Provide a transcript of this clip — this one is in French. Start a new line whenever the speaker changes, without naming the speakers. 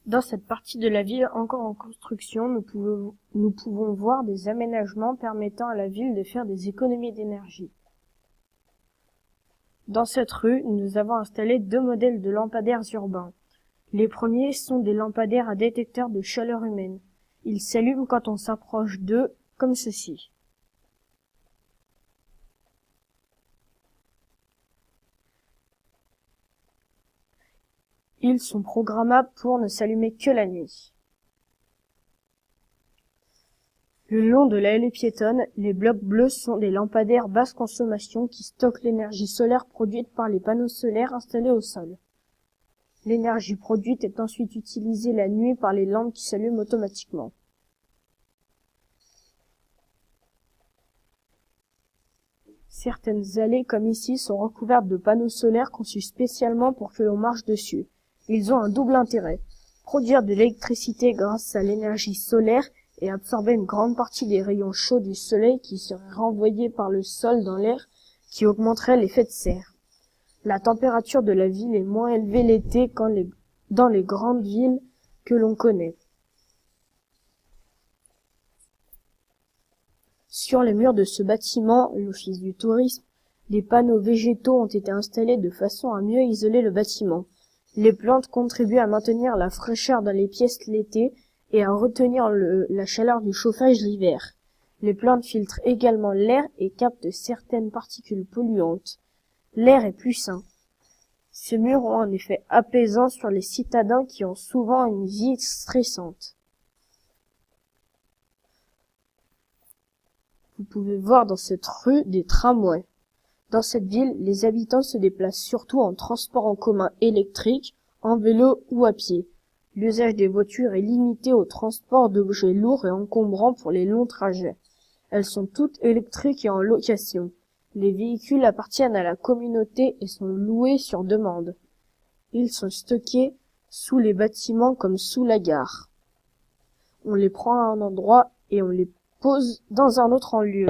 Dans cette partie de la ville encore en construction, nous pouvons voir des aménagements permettant à la ville de faire des économies d'énergie. Dans cette rue, nous avons installé 2 modèles de lampadaires urbains. Les premiers sont des lampadaires à détecteur de chaleur humaine. Ils s'allument quand on s'approche d'eux, comme ceci. Ils sont programmables pour ne s'allumer que la nuit. Le long de l'allée piétonne, les blocs bleus sont des lampadaires basse consommation qui stockent l'énergie solaire produite par les panneaux solaires installés au sol. L'énergie produite est ensuite utilisée la nuit par les lampes qui s'allument automatiquement. Certaines allées, comme ici, sont recouvertes de panneaux solaires conçus spécialement pour que l'on marche dessus. Ils ont un double intérêt: produire de l'électricité grâce à l'énergie solaire et absorber une grande partie des rayons chauds du soleil qui seraient renvoyés par le sol dans l'air, qui augmenterait l'effet de serre. La température de la ville est moins élevée l'été dans les grandes villes que l'on connaît. Sur les murs de ce bâtiment, l'Office du tourisme, des panneaux végétaux ont été installés de façon à mieux isoler le bâtiment. Les plantes contribuent à maintenir la fraîcheur dans les pièces l'été et à retenir la chaleur du chauffage l'hiver. Les plantes filtrent également l'air et captent certaines particules polluantes. L'air est plus sain. Ces murs ont un effet apaisant sur les citadins qui ont souvent une vie stressante. Vous pouvez voir dans cette rue des tramways. Dans cette ville, les habitants se déplacent surtout en transport en commun électrique, en vélo ou à pied. L'usage des voitures est limité au transport d'objets lourds et encombrants pour les longs trajets. Elles sont toutes électriques et en location. Les véhicules appartiennent à la communauté et sont loués sur demande. Ils sont stockés sous les bâtiments comme sous la gare. On les prend à un endroit et on les pose dans un autre lieu.